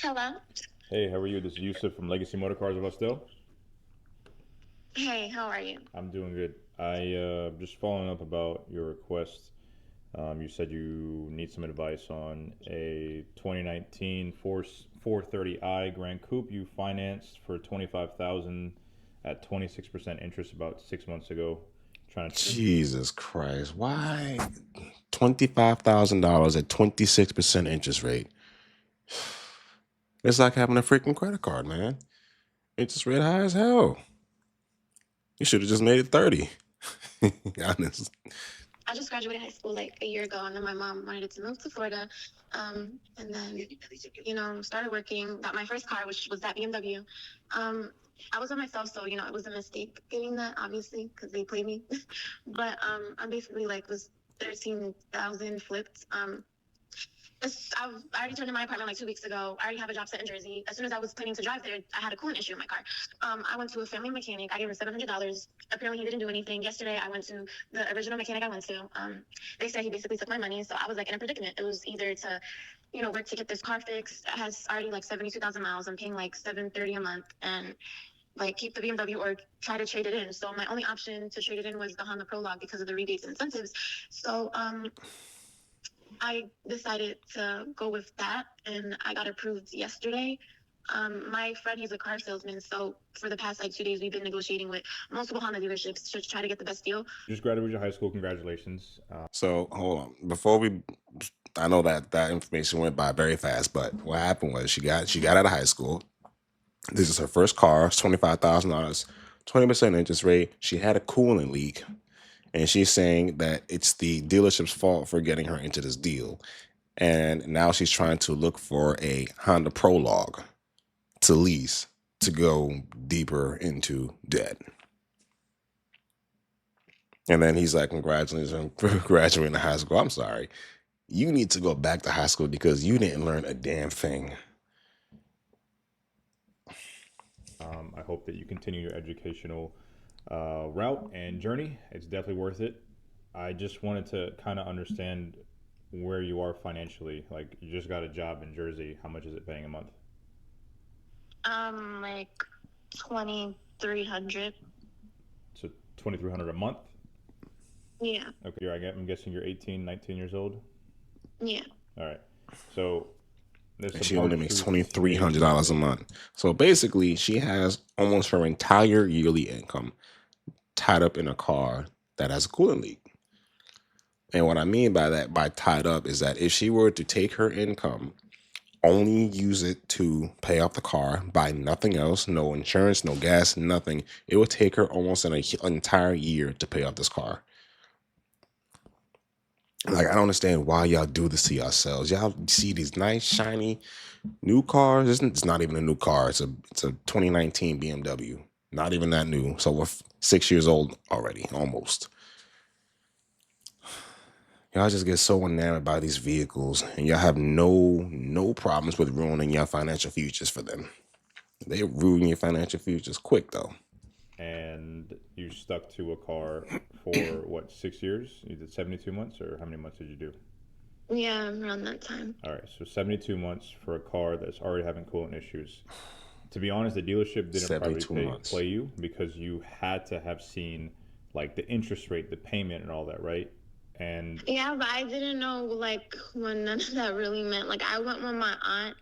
Hello. Hey, how are you? This is Yusuf from Legacy Motor Cars of us still. Hey, how are you? I'm doing good. Just following up about your request. You said you need some advice on a 2019 430i Grand Coupe you financed for 25,000 at 26% interest about 6 months ago. Trying to Jesus Christ. Why $25,000 at 26% interest rate? It's like having a freaking credit card, man. Interest rate high as hell. You should have just made it 30. Honest. I just graduated high school like a year ago, and then my mom wanted to move to Florida. And then, started working. Got my first car, which was that BMW. I was on myself, so it was a mistake getting that, obviously, because they played me. But I basically like was 13,000 flipped. I already turned in my apartment like 2 weeks ago. I already have a job set in Jersey. As soon as I was planning to drive there, I had a coolant issue in my car. I went to a family mechanic. I gave him $700. Apparently, he didn't do anything. Yesterday, I went to the original mechanic I went to. They said he basically took my money. So I was like in a predicament. It was either to, work to get this car fixed. It has already like 72,000 miles. I'm paying like 730 a month, and like keep the BMW or try to trade it in. So my only option to trade it in was the Honda Prologue because of the rebates and incentives. So I decided to go with that, and I got approved yesterday. My friend, he's a car salesman, so for the past like 2 days, we've been negotiating with multiple Honda dealerships to try to get the best deal. just graduated high school. Congratulations. So hold on. I know that information went by very fast, but what happened was she got out of high school. This is her first car. It's $25,000, 20% interest rate. She had a coolant leak. And she's saying that it's the dealership's fault for getting her into this deal. And now she's trying to look for a Honda Prologue to lease to go deeper into debt. And then he's like, congratulations on graduating high school. I'm sorry. You need to go back to high school because you didn't learn a damn thing. I hope that you continue your educational route and journey. It's definitely worth it. I just wanted to kind of understand where you are financially. Like, you just got a job in Jersey. How much is it paying a month? Like 2,300. So 2,300 a month. Yeah, Okay, I'm guessing you're 18, 19 years old. yeah. All right. So there's And some she only harsh makes truths to be $2,300 a admitted. month. So basically, she has almost her entire yearly income tied up in a car that has a coolant leak. And what I mean by that, by tied up, is that if she were to take her income, only use it to pay off the car, buy nothing else, no insurance, no gas, nothing, it would take her almost an entire year to pay off this car. Like, I don't understand why y'all do this to yourselves. Y'all see these nice, shiny, new cars. It's not even a new car. It's a 2019 BMW. Not even that new. So we're 6 years old already, almost. Y'all just get so enamored by these vehicles, and y'all have no problems with ruining your financial futures for them. They ruin your financial futures quick though. And you stuck to a car for what, 6 years? You did 72 months, or how many months did you do? Yeah, around that time. All right, so 72 months for a car that's already having coolant issues. To be honest, the dealership didn't probably 72 months. play you because you had to have seen like the interest rate, the payment, and all that, right? And Yeah, but I didn't know like what none of that really meant. Like I went with my aunt,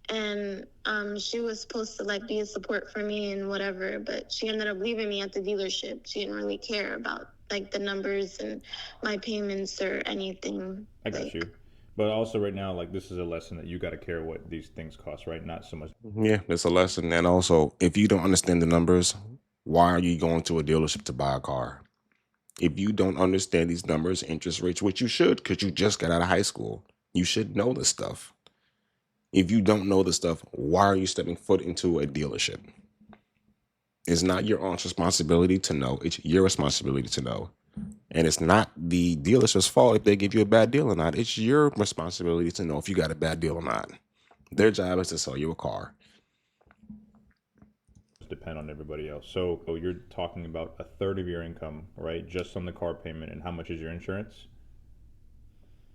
and she was supposed to like be a support for me and whatever, but she ended up leaving me at the dealership. She didn't really care about like the numbers and my payments or anything. I got Like you. But also, right now, like, this is a lesson that you got to care what these things cost, right? Not so much. Yeah, it's a lesson. And also, if you don't understand the numbers, why are you going to a dealership to buy a car? If you don't understand these numbers, interest rates, which you should, because you just got out of high school, you should know this stuff. If you don't know this stuff, why are you stepping foot into a dealership? It's not your aunt's responsibility to know. It's your responsibility to know. And it's not the dealership's fault if they give you a bad deal or not. It's your responsibility to know if you got a bad deal or not. Their job is to sell you a car. Depend on everybody else. So you're talking about a third of your income, right? Just on the car payment, and how much is your insurance?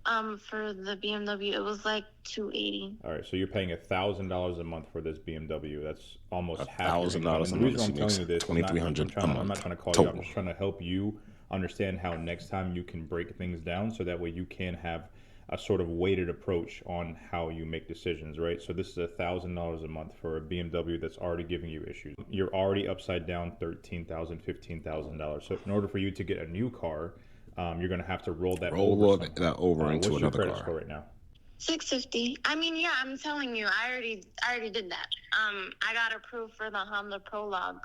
For the BMW, it was like 280. All right, so you're paying $1,000 a month for this BMW. That's almost A half your thousand income. dollars And a the month. reason why She I'm telling makes you this, 2,300 a I'm not month trying to call you out. I'm total. just trying to help you understand how next time you can break things down, so that way you can have a sort of weighted approach on how you make decisions, right? So this is $1,000 a month for a BMW that's already giving you issues. You're already upside down $13,000, $15,000. So in order for you to get a new car, you're going to have to roll that over Roll somehow. that over into What's your another credit car. score right now? 650. I mean, yeah, I'm telling you, I already did that. I got approved for the Honda Prologue.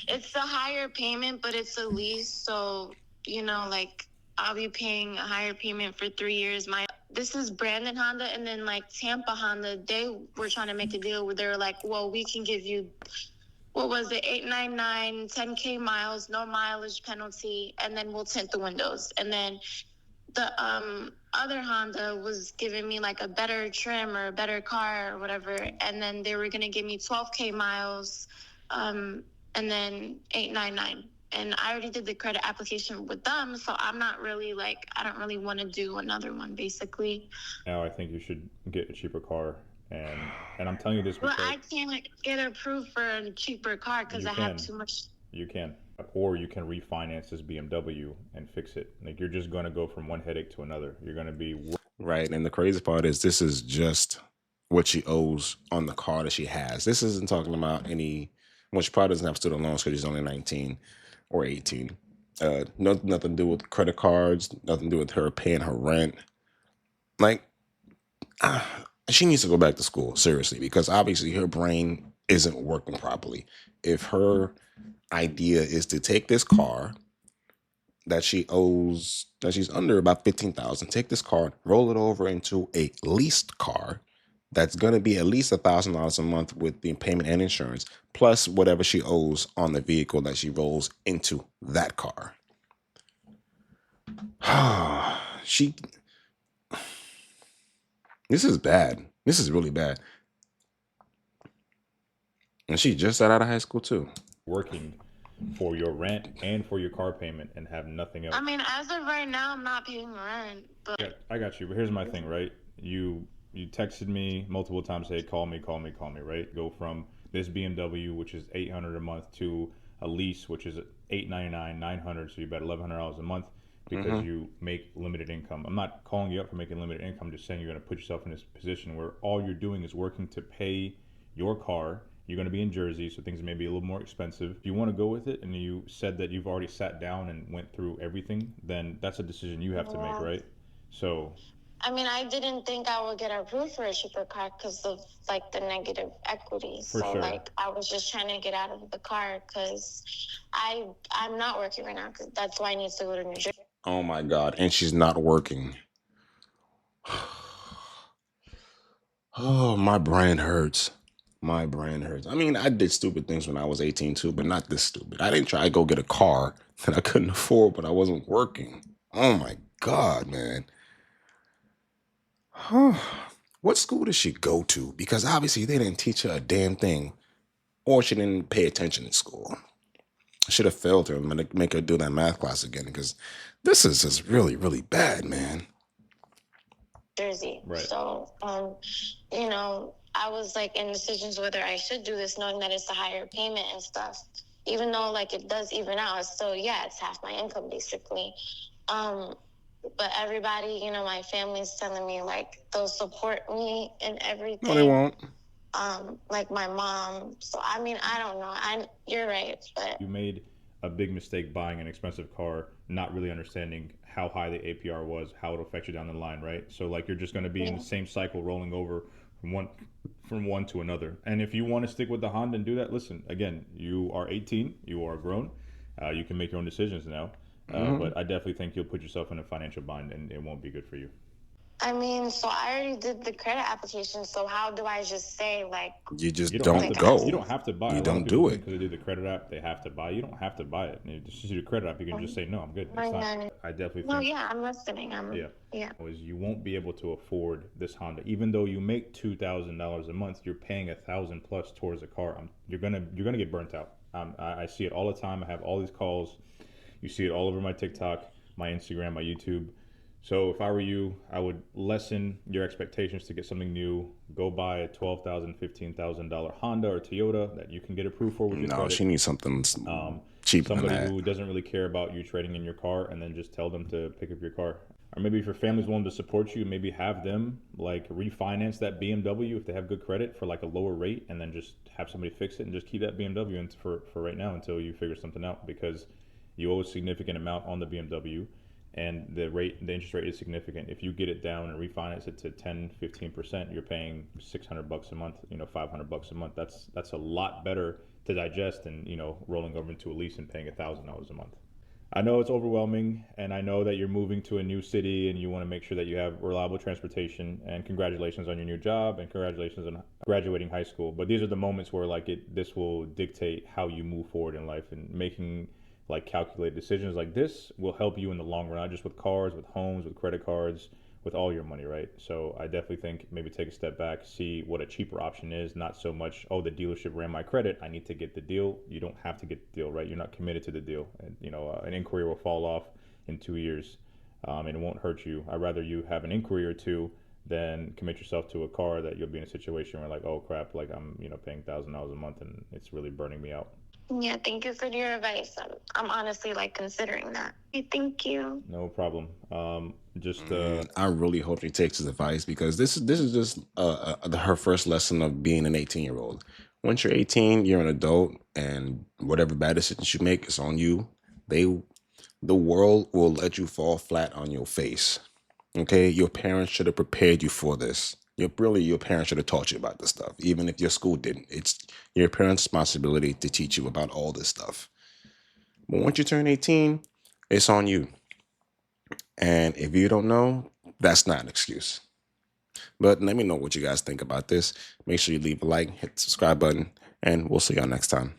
It's a higher payment, but it's a lease, so like I'll be paying a higher payment for 3 years. This is Brandon Honda, and then like Tampa Honda, they were trying to make a deal where they were like, well, we can give you, what was it, 899, 10K miles, no mileage penalty, and then we'll tint the windows. And then the other Honda was giving me like a better trim or a better car or whatever, and then they were gonna give me 12K miles, and then 899. And I already did the credit application with them, so I'm not really like, I don't really want to do another one, basically. Now I think you should get a cheaper car, and I'm telling you this But because I can't get approved for a cheaper car because you I have can. too much. You can. Or you can refinance this BMW and fix it. Like, you're just going to go from one headache to another. You're going to be Right. And the crazy part is this is just what she owes on the car that she has. This isn't talking about any, well, she probably doesn't have student loans because she's only 19 or 18. Nothing to do with credit cards, nothing to do with her paying her rent. Like, she needs to go back to school, seriously, because obviously her brain isn't working properly. If her idea is to take this car that she owes, that she's under about 15,000, take this car, roll it over into a leased car that's going to be at least $1,000 a month with the payment and insurance, plus whatever she owes on the vehicle that she rolls into that car. she This is bad. This is really bad. And she just got out of high school too. working for your rent and for your car payment and have nothing else. I mean, as of right now, I'm not paying rent, but Yeah, I got you. But here's my thing, right? You texted me multiple times, hey, call me, right? Go from this BMW, which is 800 a month, to a lease, which is 899, 900. So you bet $1,100 a month because you make limited income. I'm not calling you up for making limited income. I'm just saying you're going to put yourself in this position where all you're doing is working to pay your car. You're going to be in Jersey, so things may be a little more expensive. If you want to go with it and you said that you've already sat down and went through everything, then that's a decision you have to make, right? So, I mean, I didn't think I would get approved for a cheaper car because of like the negative equity. For So sure. like I was just trying to get out of the car because I'm not working right now because that's why I need to go to New Jersey. Oh my God. And she's not working. Oh, my brain hurts. My brain hurts. I mean, I did stupid things when I was 18 too, but not this stupid. I didn't try to go get a car that I couldn't afford, but I wasn't working. Oh my God, man. What school did she go to? Because obviously they didn't teach her a damn thing, or she didn't pay attention in school. I should have failed her and make her do that math class again, because this is just really, really bad, man. Jersey. Right. So, I was like in decisions whether I should do this, knowing that it's a higher payment and stuff. Even though like it does even out, it's still, yeah, it's half my income basically. But everybody, my family's telling me like they'll support me in everything. No, they won't. Like my mom. So I mean, I don't know. You're right, but you made a big mistake buying an expensive car, not really understanding how high the APR was, how it'll affect you down the line, right? So like you're just going to be in the same cycle, rolling over from one to another. And if you want to stick with the Honda and do that, listen, again, you are 18, you are grown, you can make your own decisions now. But I definitely think you'll put yourself in a financial bind, and it won't be good for you. I mean, so I already did the credit application. So how do I just say like You just You don't go. You don't have to buy. You A lot don't of people do think it. because they do the credit app, they have to buy. You don't have to buy it. It's just your credit app. You can just say no. I'm good. It's not. I definitely No, think. yeah, I'm listening. Yeah. Is you won't be able to afford this Honda, even though you make $2,000 a month. You're paying $1,000 plus towards a car. You're gonna get burnt out. I see it all the time. I have all these calls. You see it all over my TikTok, my Instagram, my YouTube. So if I were you, I would lessen your expectations to get something new. Go buy a $12,000, $15,000 Honda or Toyota that you can get approved for with your No, she credit. needs something Um, cheaper than Somebody that. who doesn't really care about you trading in your car, and then just tell them to pick up your car. Or maybe if your family's willing to support you, maybe have them like refinance that BMW if they have good credit for like a lower rate, and then just have somebody fix it and just keep that BMW for right now until you figure something out, because you owe a significant amount on the BMW, and the interest rate is significant. If you get it down and refinance it to 10, 15%, you're paying $600 a month, $500 a month. That's a lot better to digest than, rolling over into a lease and paying $1,000 a month. I know it's overwhelming, and I know that you're moving to a new city and you want to make sure that you have reliable transportation. And congratulations on your new job, and congratulations on graduating high school. But these are the moments where this will dictate how you move forward in life, and making like calculated decisions like this will help you in the long run, not just with cars, with homes, with credit cards, with all your money, right? So I definitely think maybe take a step back, see what a cheaper option is. Not so much, oh, the dealership ran my credit, I need to get the deal. You don't have to get the deal, right? You're not committed to the deal, and an inquiry will fall off in 2 years, and it won't hurt you. I'd rather you have an inquiry or two than commit yourself to a car that you'll be in a situation where like, oh crap, like I'm paying $1,000 a month and it's really burning me out. Yeah, thank you for your advice. I'm honestly like considering that. Okay, thank you. No problem. Just I really hope she takes his advice, because this is just her first lesson of being an 18-year-old. Once you're 18, you're an adult, and whatever bad decisions you make, it's on you. The world will let you fall flat on your face. Okay, your parents should have prepared you for this. Your parents should have taught you about this stuff, even if your school didn't. It's your parents' responsibility to teach you about all this stuff. But once you turn 18, it's on you. And if you don't know, that's not an excuse. But let me know what you guys think about this. Make sure you leave a like, hit the subscribe button, and we'll see y'all next time.